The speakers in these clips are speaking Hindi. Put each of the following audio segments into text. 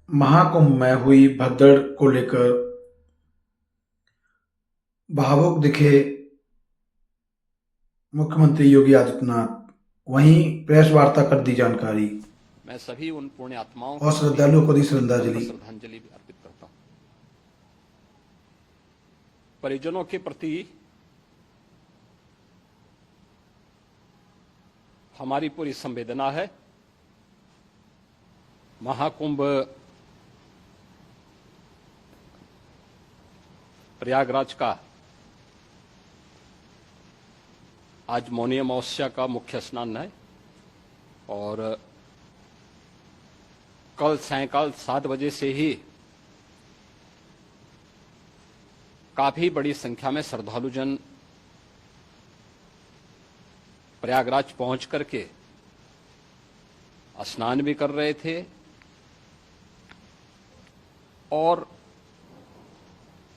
महाकुंभ में हुई भगदड़ को लेकर भावुक दिखे मुख्यमंत्री योगी आदित्यनाथ। वहीं प्रेस वार्ता कर दी जानकारी मैं सभी उन पुण्य आत्माओं और के प्रति श्रद्धालुओं को दी अपनी नम्र श्रद्धांजलि। श्रद्धांजलि अर्पित करता हूं। परिजनों के प्रति हमारी पूरी संवेदना है। महाकुंभ प्रयागराज का आज मौनी अमावस्या का मुख्य स्नान है और कल सायंकाल 7 बजे से ही काफी बड़ी संख्या में श्रद्धालुजन प्रयागराज पहुंच करके स्नान भी कर रहे थे और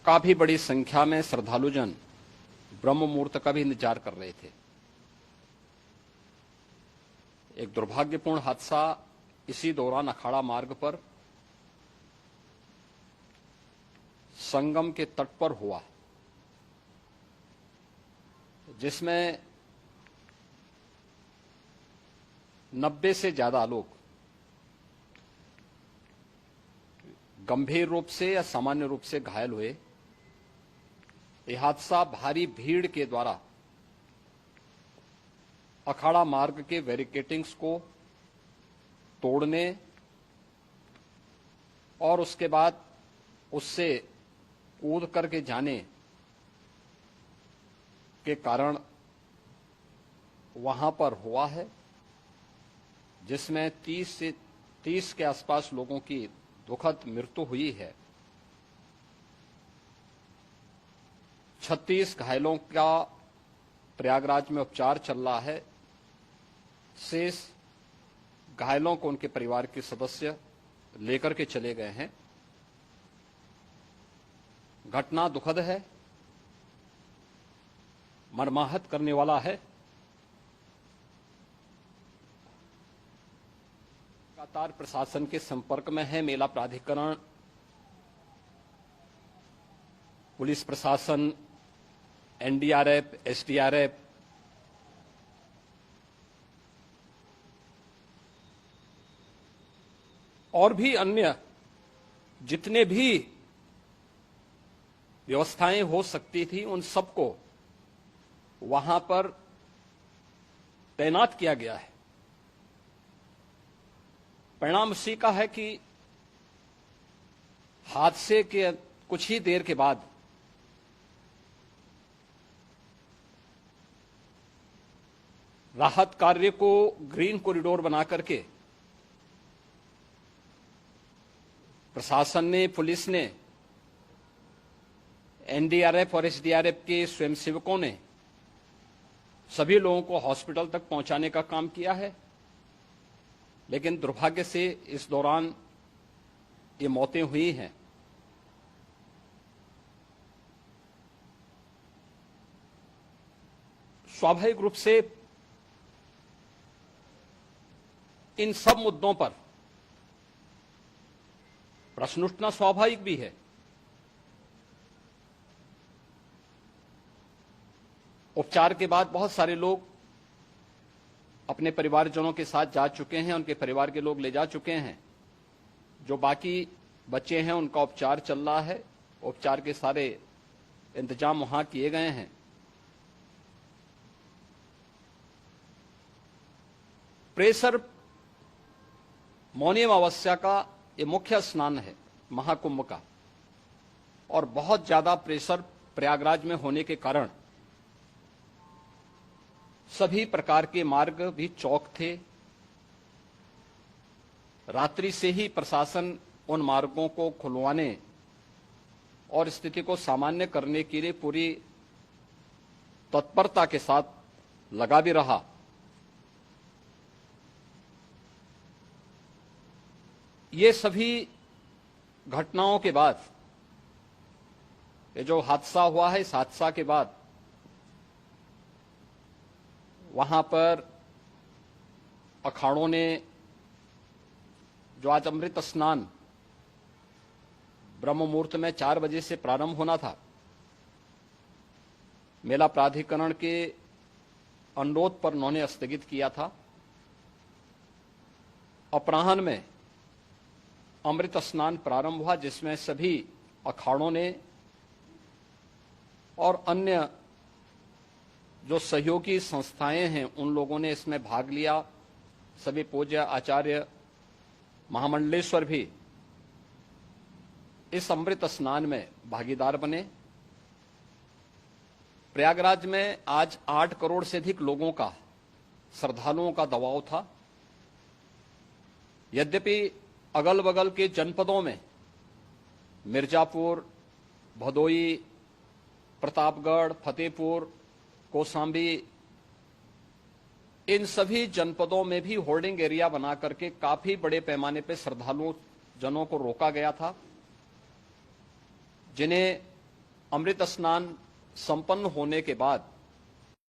काफी बड़ी संख्या में श्रद्धालुजन ब्रह्म मुहूर्त का भी इंतजार कर रहे थे। एक दुर्भाग्यपूर्ण हादसा इसी दौरान अखाड़ा मार्ग पर संगम के तट पर हुआ, जिसमें 90 से ज्यादा लोग गंभीर रूप से या सामान्य रूप से घायल हुए। यह हादसा भारी भीड़ के द्वारा अखाड़ा मार्ग के बैरिकेटिंग्स को तोड़ने और उसके बाद उससे कूद करके जाने के कारण वहां पर हुआ है, जिसमें 30 के आसपास लोगों की दुखद मृत्यु हुई है। 36 घायलों का प्रयागराज में उपचार चल रहा है। शेष घायलों को उनके परिवार के सदस्य लेकर के चले गए हैं। घटना दुखद है, मर्माहत करने वाला है। लगातार प्रशासन के संपर्क में है मेला प्राधिकरण, पुलिस प्रशासन, एनडीआरएफ, एसडीआरएफ, और भी अन्य जितने भी व्यवस्थाएं हो सकती थी उन सबको वहां पर तैनात किया गया है। परिणाम इसी का है कि हादसे के कुछ ही देर के बाद राहत कार्य को ग्रीन कॉरिडोर बना करके प्रशासन ने, पुलिस ने, एनडीआरएफ और एसडीआरएफ के स्वयंसेवकों ने सभी लोगों को हॉस्पिटल तक पहुंचाने का काम किया है। लेकिन दुर्भाग्य से इस दौरान ये मौतें हुई हैं। स्वाभाविक रूप से इन सब मुद्दों पर प्रश्न उठना स्वाभाविक भी है। उपचार के बाद बहुत सारे लोग अपने परिवारजनों के साथ जा चुके हैं, उनके परिवार के लोग ले जा चुके हैं। जो बाकी बच्चे हैं उनका उपचार चल रहा है। उपचार के सारे इंतजाम वहां किए गए हैं। प्रेशर मौनी अमावस्या का ये मुख्य स्नान है महाकुंभ का, और बहुत ज्यादा प्रेशर प्रयागराज में होने के कारण सभी प्रकार के मार्ग भी चौक थे। रात्रि से ही प्रशासन उन मार्गों को खुलवाने और स्थिति को सामान्य करने के लिए पूरी तत्परता के साथ लगा भी रहा। ये सभी घटनाओं के बाद, ये जो हादसा हुआ है, इस हादसा के बाद वहां पर अखाड़ों ने जो आज अमृत स्नान ब्रह्म मुहूर्त में 4 बजे से प्रारंभ होना था। मेला प्राधिकरण के अनुरोध पर उन्होंने स्थगित किया था। अपराह्न में अमृत स्नान प्रारंभ हुआ, जिसमें सभी अखाड़ों ने और अन्य जो सहयोगी संस्थाएं हैं उन लोगों ने इसमें भाग लिया। सभी पूज्य आचार्य महामंडलेश्वर भी इस अमृत स्नान में भागीदार बने। प्रयागराज में आज 8 करोड़ से अधिक लोगों का, श्रद्धालुओं का दबाव था। यद्यपि अगल बगल के जनपदों में मिर्जापुर, भदोई, प्रतापगढ़, फतेहपुर, कौशाम्बी, इन सभी जनपदों में भी होर्डिंग एरिया बना करके काफी बड़े पैमाने पर श्रद्धालुओं जनों को रोका गया था, जिन्हें अमृत स्नान संपन्न होने के बाद,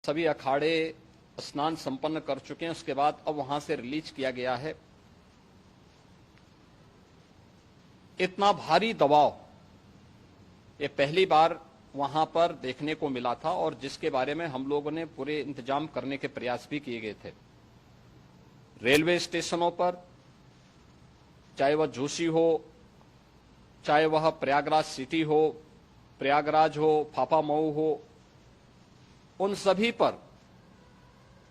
सभी अखाड़े स्नान संपन्न कर चुके हैं, उसके बाद अब वहां से रिलीज किया गया है। इतना भारी दबाव ये पहली बार वहां पर देखने को मिला था, और जिसके बारे में हम लोगों ने पूरे इंतजाम करने के प्रयास भी किए गए थे। रेलवे स्टेशनों पर, चाहे वह झूसी हो, चाहे वह प्रयागराज सिटी हो, प्रयागराज हो, फाफामऊ हो, उन सभी पर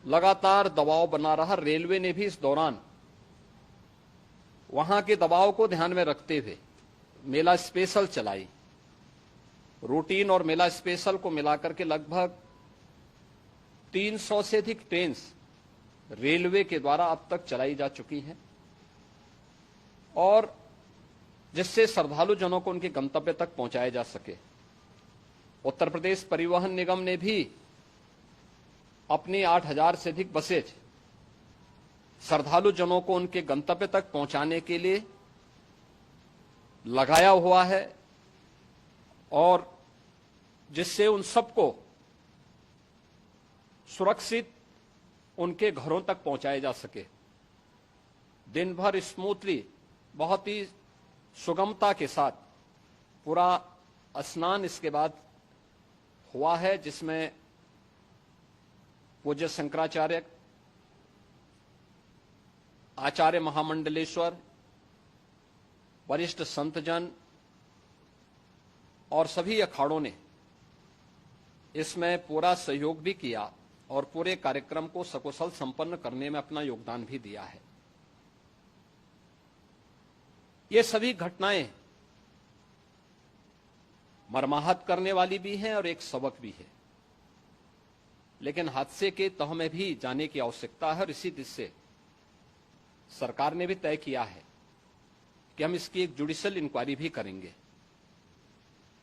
लगातार दबाव बना रहा। रेलवे ने भी इस दौरान वहां के दबाव को ध्यान में रखते हुए मेला स्पेशल चलाई। रूटीन और मेला स्पेशल को मिलाकर के लगभग 300 से अधिक ट्रेन रेलवे के द्वारा अब तक चलाई जा चुकी हैं, और जिससे श्रद्धालु जनों को उनके गंतव्य तक पहुंचाया जा सके। उत्तर प्रदेश परिवहन निगम ने भी अपनी 8000 से अधिक बसेज श्रद्धालु जनों को उनके गंतव्य तक पहुंचाने के लिए लगाया हुआ है, और जिससे उन सबको सुरक्षित उनके घरों तक पहुंचाया जा सके। दिन भर स्मूथली, बहुत ही सुगमता के साथ पूरा स्नान इसके बाद हुआ है, जिसमें पूज्य शंकराचार्य, आचार्य महामंडलेश्वर, वरिष्ठ संतजन और सभी अखाड़ों ने इसमें पूरा सहयोग भी किया और पूरे कार्यक्रम को सकुशल संपन्न करने में अपना योगदान भी दिया है। ये सभी घटनाएं मर्माहत करने वाली भी हैं और एक सबक भी है, लेकिन हादसे के तह में भी जाने की आवश्यकता है, और इसी दिशा से सरकार ने भी तय किया है कि हम इसकी एक जुडिशियल इंक्वायरी भी करेंगे,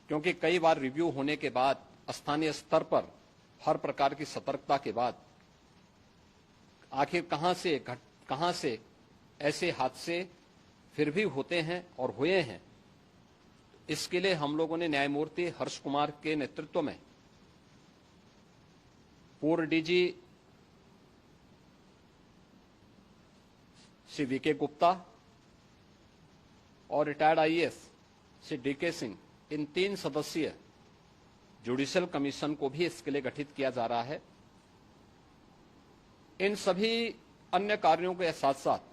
क्योंकि कई बार रिव्यू होने के बाद स्थानीय स्तर पर हर प्रकार की सतर्कता के बाद आखिर कहां से ऐसे हादसे फिर भी होते हैं और हुए हैं। इसके लिए हम लोगों ने न्यायमूर्ति हर्ष कुमार के नेतृत्व में पूर्व डीजी श्री वीके गुप्ता और retired IAS Shri DK Singh, इन 3 सदस्यीय जुडिशियल कमीशन को भी इसके लिए गठित किया जा रहा है। इन सभी अन्य कार्यों के साथ साथ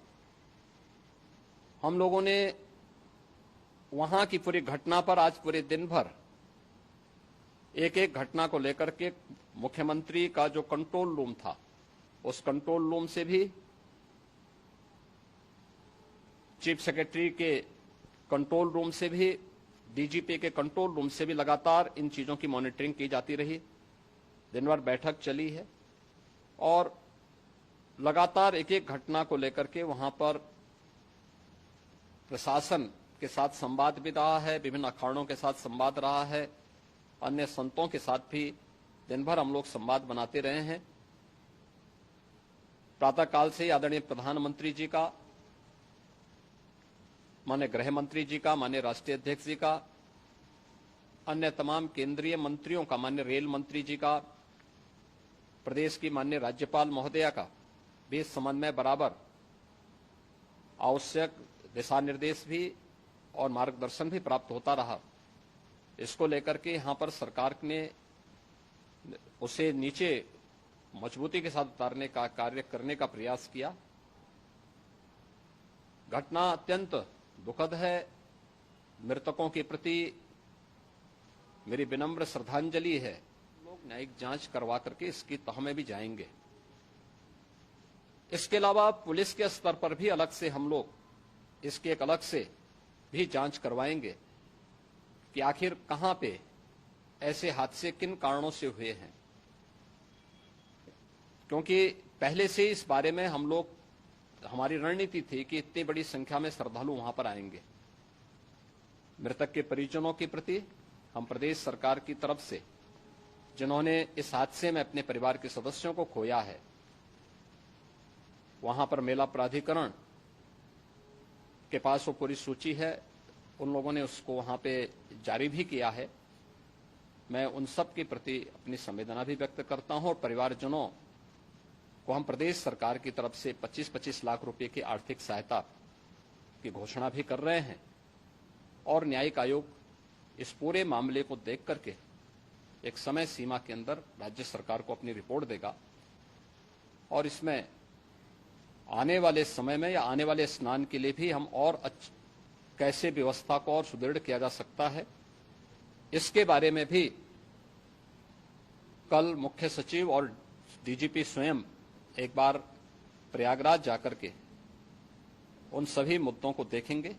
हम लोगों ने वहां की पूरी घटना पर आज पूरे दिन भर एक एक घटना को लेकर के मुख्यमंत्री का जो कंट्रोल रूम था, उस कंट्रोल रूम से भी, चीफ सेक्रेटरी के कंट्रोल रूम से भी, डीजीपी के कंट्रोल रूम से भी लगातार इन चीजों की मॉनिटरिंग की जाती रही। दिन भर बैठक चली है और लगातार एक एक घटना को लेकर के वहां पर प्रशासन के साथ संवाद भी रहा है, विभिन्न अखाड़ों के साथ संवाद रहा है, अन्य संतों के साथ भी दिन भर हम लोग संवाद बनाते रहे हैं। प्रातःकाल से आदरणीय प्रधानमंत्री जी का, माननीय गृह मंत्री जी का, माननीय राष्ट्रीय अध्यक्ष जी का, अन्य तमाम केंद्रीय मंत्रियों का, माननीय रेल मंत्री जी का, प्रदेश की माननीय राज्यपाल महोदया का भी इस संबंध में बराबर आवश्यक दिशा निर्देश भी और मार्गदर्शन भी प्राप्त होता रहा। इसको लेकर के यहां पर सरकार ने उसे नीचे मजबूती के साथ उतारने का कार्य करने का प्रयास किया। घटना अत्यंत दुखद है। मृतकों के प्रति मेरी विनम्र श्रद्धांजलि है। लोग न्यायिक जांच करवा करके इसकी तह में भी जाएंगे। इसके अलावा पुलिस के स्तर पर भी अलग से हम लोग इसके एक अलग से भी जांच करवाएंगे कि आखिर कहां पे ऐसे हादसे किन कारणों से हुए हैं, क्योंकि पहले से इस बारे में हम लोग हमारी रणनीति थी कि इतनी बड़ी संख्या में श्रद्धालु वहां पर आएंगे। मृतक के परिजनों के प्रति हम प्रदेश सरकार की तरफ से, जिन्होंने इस हादसे में अपने परिवार के सदस्यों को खोया है, वहां पर मेला प्राधिकरण के पास वो पूरी सूची है, उन लोगों ने उसको वहां पे जारी भी किया है। मैं उन सब के प्रति अपनी संवेदना भी व्यक्त करता हूं और परिवारजनों को हम प्रदेश सरकार की तरफ से 25-25 लाख रुपए की आर्थिक सहायता की घोषणा भी कर रहे हैं। और न्यायिक आयोग इस पूरे मामले को देख करके एक समय सीमा के अंदर राज्य सरकार को अपनी रिपोर्ट देगा और इसमें आने वाले समय में या आने वाले स्नान के लिए भी हम और कैसे व्यवस्था को और सुदृढ़ किया जा सकता है, इसके बारे में भी कल मुख्य सचिव और डीजीपी स्वयं एक बार प्रयागराज जाकर के उन सभी मुद्दों को देखेंगे।